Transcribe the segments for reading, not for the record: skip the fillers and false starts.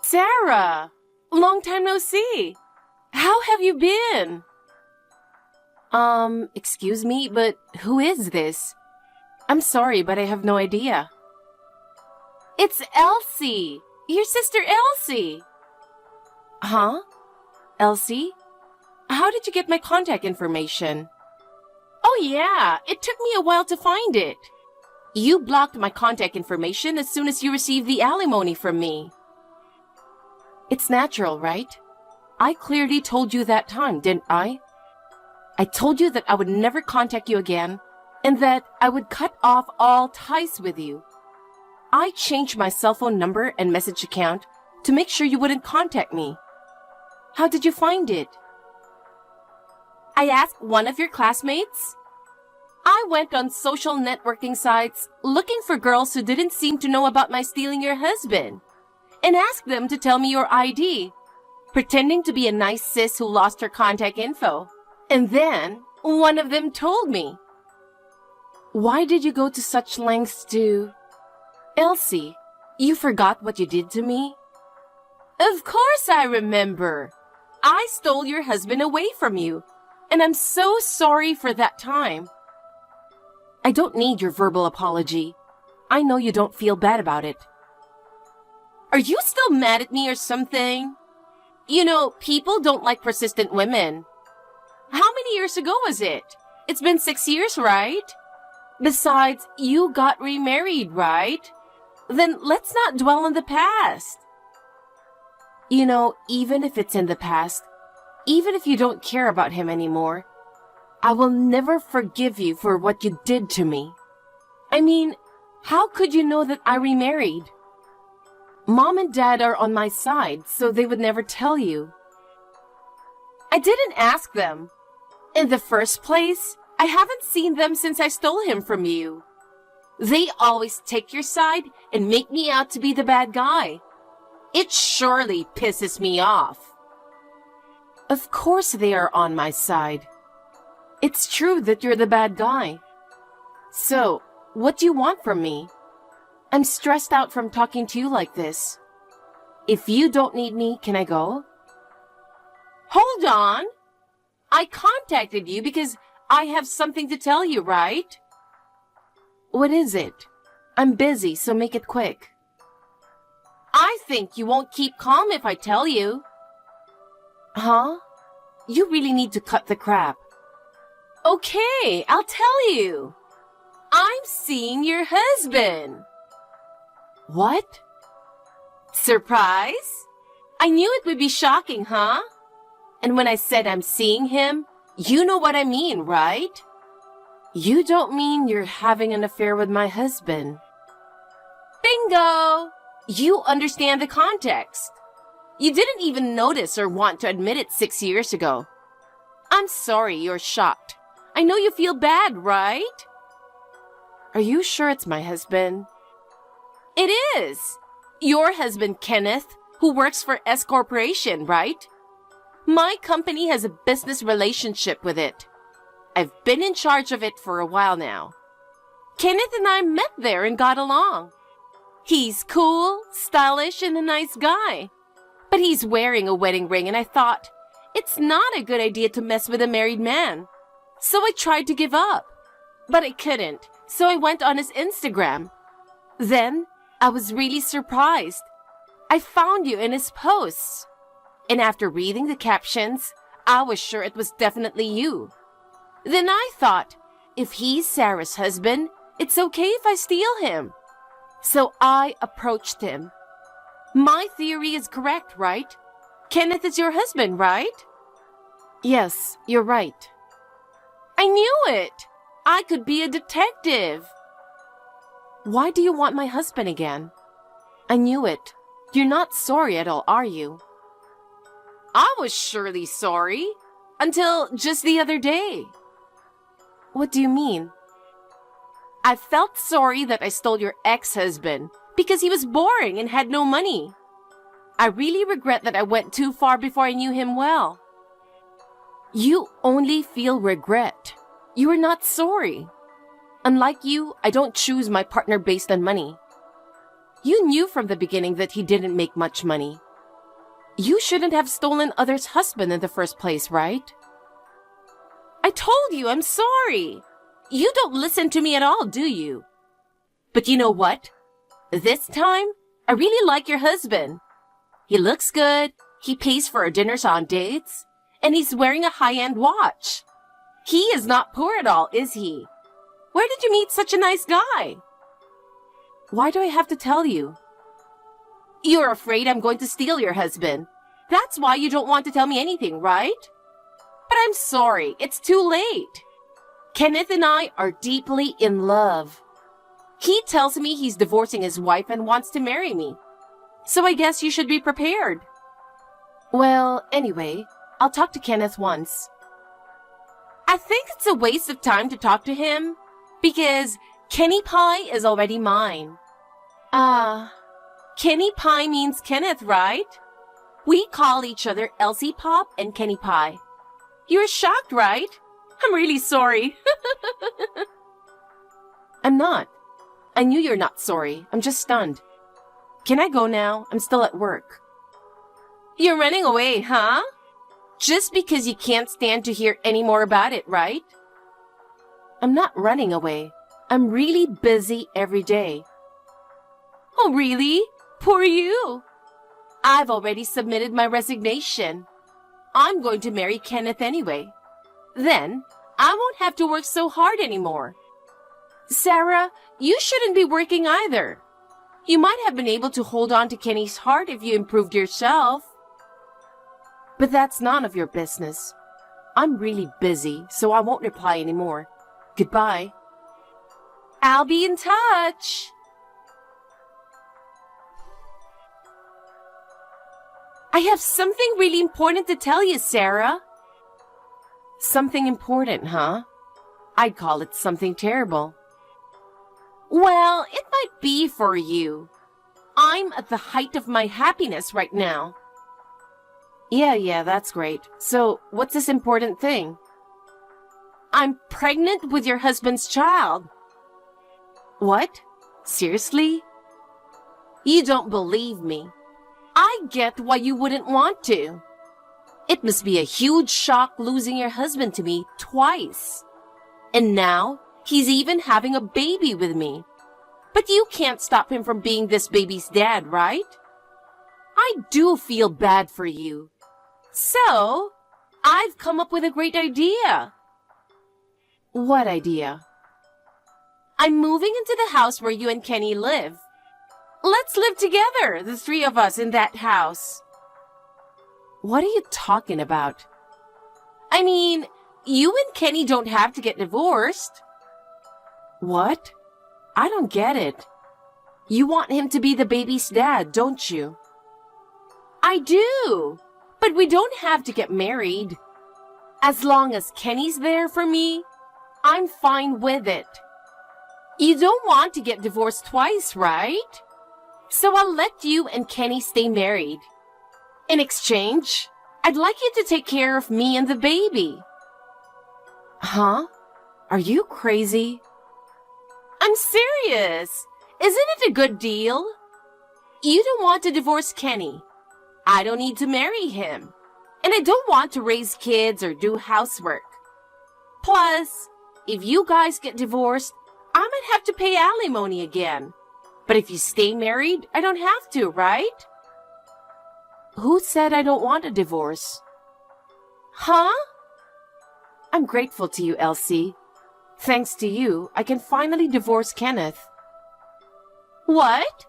Sarah! Long time no see. How have you been? Excuse me, but who is this? I'm sorry, but I have no idea. It's Elsie! Your sister Elsie! Huh? Elsie? How did you get my contact information? Oh yeah, it took me a while to find it. You blocked my contact information as soon as you received the alimony from me. It's natural, right? I clearly told you that time, didn't I? I told you that I would never contact you again and that I would cut off all ties with you. I changed my cell phone number and message account to make sure you wouldn't contact me. How did you find it? I asked one of your classmates. I went on social networking sites looking for girls who didn't seem to know about my stealing your husband and asked them to tell me your ID, pretending to be a nice sis who lost her contact info. And then one of them told me. Why did you go to such lengths to... Elsie, you forgot what you did to me? Of course I remember. I stole your husband away from you, and I'm so sorry for that time. I don't need your verbal apology. I know you don't feel bad about it. Are you still mad at me or something? You know, people don't like persistent women. How many years ago was it? It's been 6 years, right? Besides, you got remarried, right? Then let's not dwell on the past. You know, even if it's in the past, even if you don't care about him anymore, I will never forgive you for what you did to me. I mean, how could you know that I remarried? Mom and Dad are on my side, so they would never tell you. I didn't ask them. In the first place, I haven't seen them since I stole him from you. They always take your side and make me out to be the bad guy. It surely pisses me off. Of course they are on my side. It's true that you're the bad guy. So, what do you want from me? I'm stressed out from talking to you like this. If you don't need me, can I go? Hold on. I contacted you because I have something to tell you, right? What is it? I'm busy, so make it quick. I think you won't keep calm if I tell you. Huh? You really need to cut the crap. Okay, I'll tell you. I'm seeing your husband. What? Surprise? I knew it would be shocking, huh? And when I said I'm seeing him, you know what I mean, right? You don't mean you're having an affair with my husband. Bingo! You understand the context. You didn't even notice or want to admit it 6 years ago. I'm sorry you're shocked. I know you feel bad, right? Are you sure it's my husband? It is. Your husband, Kenneth, who works for S Corporation, right? My company has a business relationship with it. I've been in charge of it for a while now. Kenneth and I met there and got along. He's cool, stylish, and a nice guy. But he's wearing a wedding ring, and I thought, it's not a good idea to mess with a married man. So I tried to give up. But I couldn't, so I went on his Instagram. Then, I was really surprised. I found you in his posts. And after reading the captions, I was sure it was definitely you. Then I thought, if he's Sarah's husband, it's okay if I steal him. So I approached him. My theory is correct, right? Kenneth is your husband, right? Yes, you're right. I knew it. I could be a detective. Why do you want my husband again? I knew it. You're not sorry at all, are you? I was surely sorry. Until just the other day. What do you mean? I felt sorry that I stole your ex-husband because he was boring and had no money. I really regret that I went too far before I knew him well. You only feel regret. You are not sorry. Unlike you, I don't choose my partner based on money. You knew from the beginning that he didn't make much money. You shouldn't have stolen others' husband in the first place, right? I told you I'm sorry. You don't listen to me at all, do you? But you know what? This time, I really like your husband. He looks good, he pays for our dinners on dates, and he's wearing a high-end watch. He is not poor at all, is he? Where did you meet such a nice guy? Why do I have to tell you? You're afraid I'm going to steal your husband. That's why you don't want to tell me anything, right? But I'm sorry, it's too late. Kenneth and I are deeply in love. He tells me he's divorcing his wife and wants to marry me. So I guess you should be prepared. Well, anyway, I'll talk to Kenneth once. I think it's a waste of time to talk to him because Kenny Pie is already mine. Kenny Pie means Kenneth, right? We call each other Elsie Pop and Kenny Pie. You're shocked, right? I'm really sorry. I'm not. I knew you're not sorry. I'm just stunned. Can I go now? I'm still at work. You're running away, huh? Just because you can't stand to hear any more about it, right? I'm not running away. I'm really busy every day. Oh, really? Poor you. I've already submitted my resignation. I'm going to marry Kenneth anyway. Then, I won't have to work so hard anymore. Sarah, you shouldn't be working either. You might have been able to hold on to Kenny's heart if you improved yourself. But that's none of your business. I'm really busy, so I won't reply anymore. Goodbye. I'll be in touch. I have something really important to tell you, Sarah. Something important, huh? I'd call it something terrible. Well, it might be for you. I'm at the height of my happiness right now. Yeah, that's great. So, what's this important thing? I'm pregnant with your husband's child. What? Seriously? You don't believe me. I get why you wouldn't want to. It must be a huge shock losing your husband to me twice. And now, he's even having a baby with me. But you can't stop him from being this baby's dad, right? I do feel bad for you. So, I've come up with a great idea. What idea? I'm moving into the house where you and Kenny live. Let's live together, the three of us in that house. What are you talking about? I mean, you and Kenny don't have to get divorced. What? I don't get it. You want him to be the baby's dad, don't you? I do, but we don't have to get married. As long as Kenny's there for me, I'm fine with it. You don't want to get divorced twice, right? So I'll let you and Kenny stay married. In exchange, I'd like you to take care of me and the baby. Huh? Are you crazy? I'm serious. Isn't it a good deal? You don't want to divorce Kenny. I don't need to marry him. And I don't want to raise kids or do housework. Plus, if you guys get divorced, I might have to pay alimony again. But if you stay married, I don't have to, right? Who said I don't want a divorce? Huh? I'm grateful to you, Elsie. Thanks to you, I can finally divorce Kenneth. What?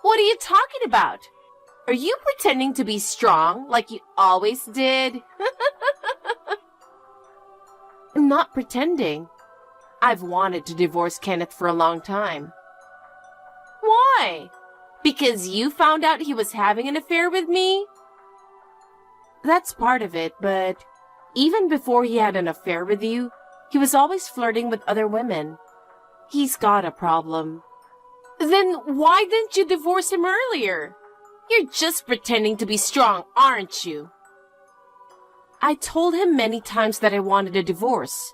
What are you talking about? Are you pretending to be strong like you always did? I'm not pretending. I've wanted to divorce Kenneth for a long time. Why? Because you found out he was having an affair with me? That's part of it, but even before he had an affair with you, he was always flirting with other women. He's got a problem. Then why didn't you divorce him earlier? You're just pretending to be strong, aren't you? I told him many times that I wanted a divorce,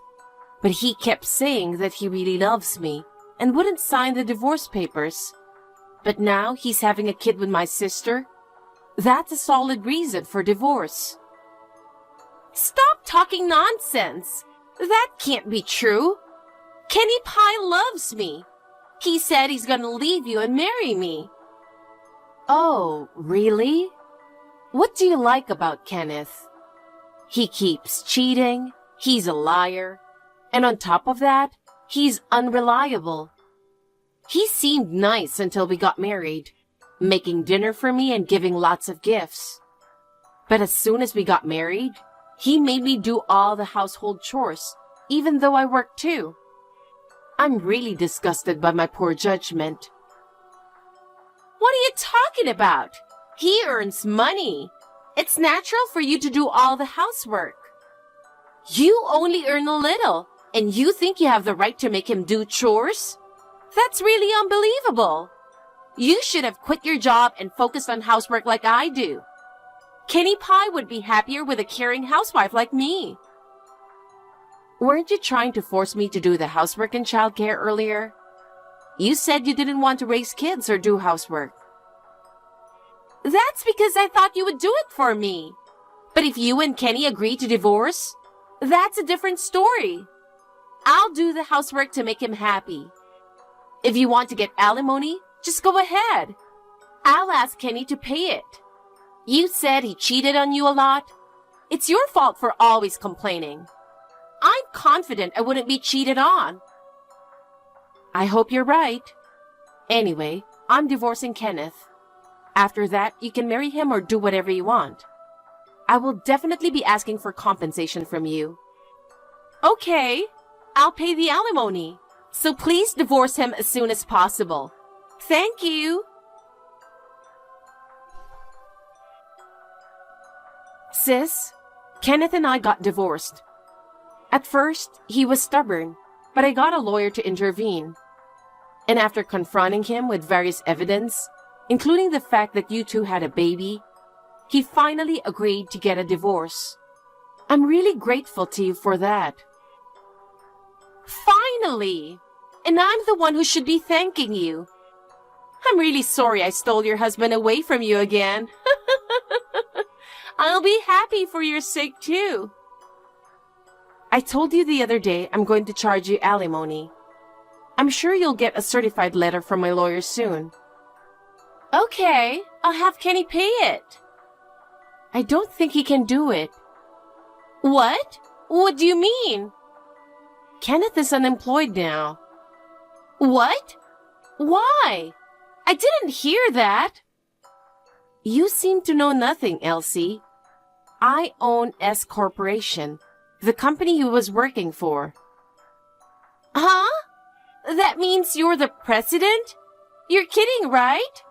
but he kept saying that he really loves me and wouldn't sign the divorce papers. But now he's having a kid with my sister. That's a solid reason for divorce. Stop talking nonsense. That can't be true. Kenny Pie loves me. He said he's gonna leave you and marry me. Oh, really? What do you like about Kenneth? He keeps cheating, he's a liar, and on top of that, he's unreliable. He seemed nice until we got married, making dinner for me and giving lots of gifts. But as soon as we got married, he made me do all the household chores, even though I worked too. I'm really disgusted by my poor judgment. What are you talking about? He earns money. It's natural for you to do all the housework. You only earn a little, and you think you have the right to make him do chores? That's really unbelievable. You should have quit your job and focused on housework like I do. Kenny Pie would be happier with a caring housewife like me. Weren't you trying to force me to do the housework and childcare earlier? You said you didn't want to raise kids or do housework. That's because I thought you would do it for me. But if you and Kenny agree to divorce, that's a different story. I'll do the housework to make him happy. If you want to get alimony, just go ahead. I'll ask Kenny to pay it. You said he cheated on you a lot. It's your fault for always complaining. I'm confident I wouldn't be cheated on. I hope you're right. Anyway, I'm divorcing Kenneth. After that, you can marry him or do whatever you want. I will definitely be asking for compensation from you. Okay, I'll pay the alimony. So please divorce him as soon as possible. Thank you. Sis, Kenneth and I got divorced. At first, he was stubborn, but I got a lawyer to intervene. And after confronting him with various evidence, including the fact that you two had a baby, he finally agreed to get a divorce. I'm really grateful to you for that. Finally! And I'm the one who should be thanking you. I'm really sorry I stole your husband away from you again. I'll be happy for your sake too. I told you the other day I'm going to charge you alimony. I'm sure you'll get a certified letter from my lawyer soon. Okay, I'll have Kenny pay it. I don't think he can do it. What? What do you mean? Kenneth is unemployed now. What? Why? I didn't hear that. You seem to know nothing, Elsie. I own S Corporation, the company he was working for. Huh? That means you're the president? You're kidding, right?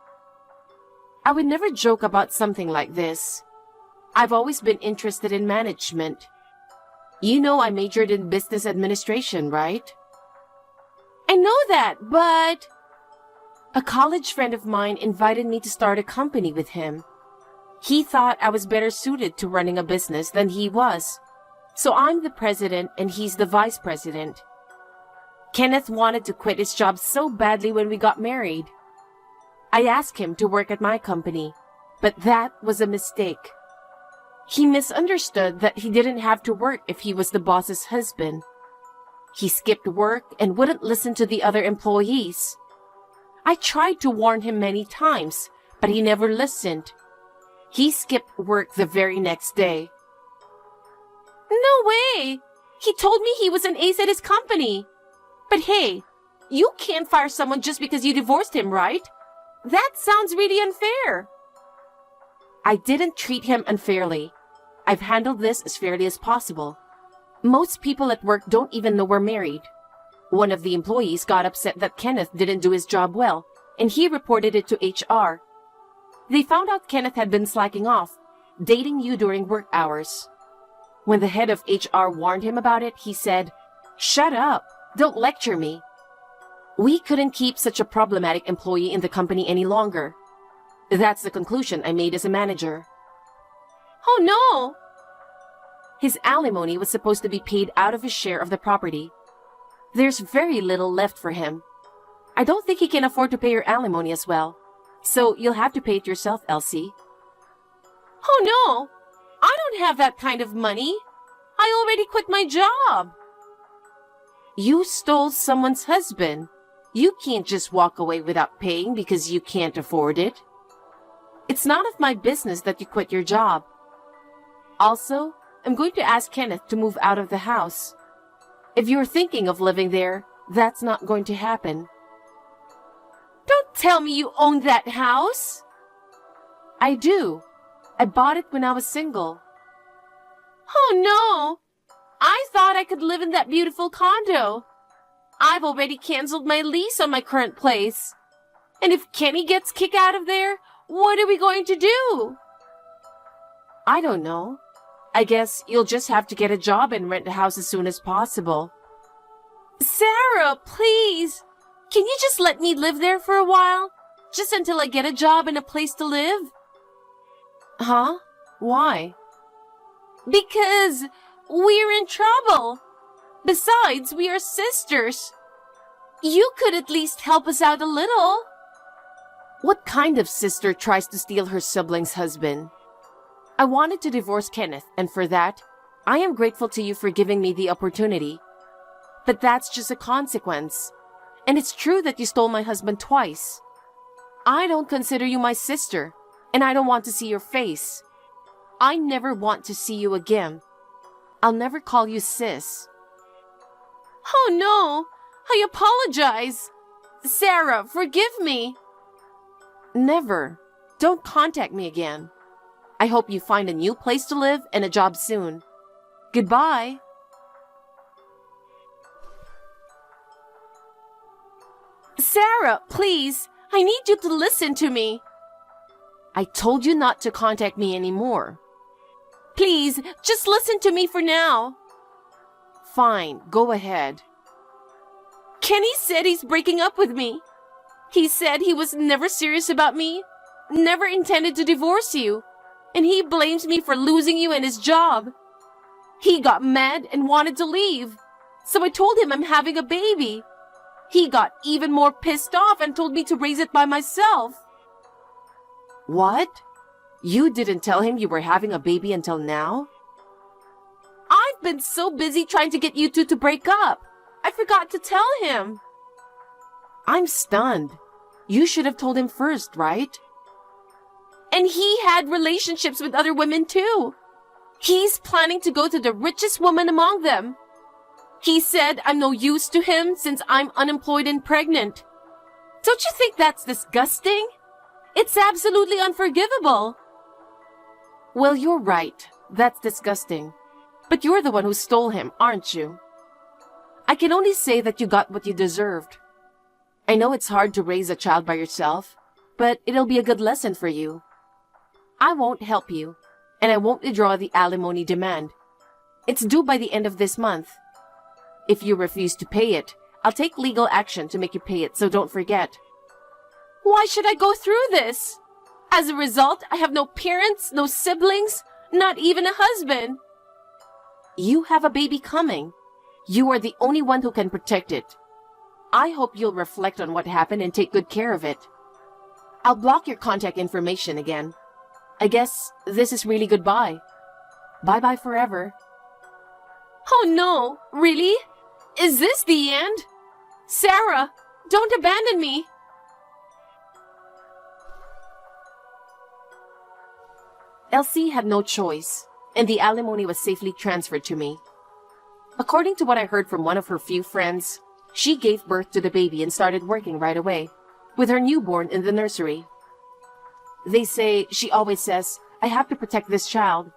I would never joke about something like this. I've always been interested in management. You know I majored in business administration, right? I know that, but... A college friend of mine invited me to start a company with him. He thought I was better suited to running a business than he was. So I'm the president and he's the vice president. Kenneth wanted to quit his job so badly when we got married. I asked him to work at my company, but that was a mistake. He misunderstood that he didn't have to work if he was the boss's husband. He skipped work and wouldn't listen to the other employees. I tried to warn him many times, but he never listened. He skipped work the very next day. No way! He told me he was an ace at his company. But hey, you can't fire someone just because you divorced him, right? That sounds really unfair. I didn't treat him unfairly. I've handled this as fairly as possible. Most people at work don't even know we're married. One of the employees got upset that Kenneth didn't do his job well, and he reported it to HR. They found out Kenneth had been slacking off, dating you during work hours. When the head of HR warned him about it, he said, "Shut up, don't lecture me." We couldn't keep such a problematic employee in the company any longer. That's the conclusion I made as a manager. Oh no! His alimony was supposed to be paid out of his share of the property. There's very little left for him. I don't think he can afford to pay your alimony as well, so you'll have to pay it yourself, Elsie. Oh no! I don't have that kind of money. I already quit my job. You stole someone's husband. You can't just walk away without paying because you can't afford it. It's none of my business that you quit your job. Also, I'm going to ask Kenneth to move out of the house. If you're thinking of living there, that's not going to happen. Don't tell me you own that house. I do. I bought it when I was single. Oh no! I thought I could live in that beautiful condo. I've already canceled my lease on my current place. And if Kenny gets kicked out of there, what are we going to do? I don't know. I guess you'll just have to get a job and rent a house as soon as possible. Sarah, please! Can you just let me live there for a while? Just until I get a job and a place to live? Huh? Why? Because we're in trouble. Besides, we are sisters. You could at least help us out a little. What kind of sister tries to steal her sibling's husband? I wanted to divorce Kenneth, and for that, I am grateful to you for giving me the opportunity. But that's just a consequence. And it's true that you stole my husband twice. I don't consider you my sister, and I don't want to see your face. I never want to see you again. I'll never call you sis. Oh no! I apologize! Sarah, forgive me! Never. Don't contact me again. I hope you find a new place to live and a job soon. Goodbye. Sarah, please, I need you to listen to me. I told you not to contact me anymore. Please, just listen to me for now. Fine, go ahead. Kenny said he's breaking up with me. He said he was never serious about me, never intended to divorce you, and he blames me for losing you and his job. He got mad and wanted to leave, so I told him I'm having a baby. He got even more pissed off and told me to raise it by myself. What? You didn't tell him you were having a baby until now? I've been so busy trying to get you two to break up. I forgot to tell him. I'm stunned. You should have told him first, right? And he had relationships with other women too. He's planning to go to the richest woman among them. He said I'm no use to him since I'm unemployed and pregnant. Don't you think that's disgusting? It's absolutely unforgivable. Well, you're right. That's disgusting. But you're the one who stole him, aren't you? I can only say that you got what you deserved. I know it's hard to raise a child by yourself, but it'll be a good lesson for you. I won't help you, and I won't withdraw the alimony demand. It's due by the end of this month. If you refuse to pay it, I'll take legal action to make you pay it, so don't forget. Why should I go through this? As a result, I have no parents, no siblings, not even a husband. You have a baby coming. You are the only one who can protect it. I hope you'll reflect on what happened and take good care of it. I'll block your contact information again. I guess this is really goodbye. Bye-bye forever. Oh no, really? Is this the end? Sarah, don't abandon me. Elsie had no choice, and the alimony was safely transferred to me. According to what I heard from one of her few friends, she gave birth to the baby and started working right away, with her newborn in the nursery. They say, she always says, I have to protect this child.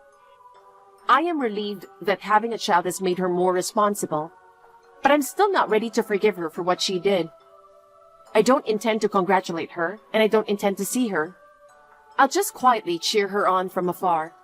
I am relieved that having a child has made her more responsible, but I'm still not ready to forgive her for what she did. I don't intend to congratulate her, and I don't intend to see her. I'll just quietly cheer her on from afar.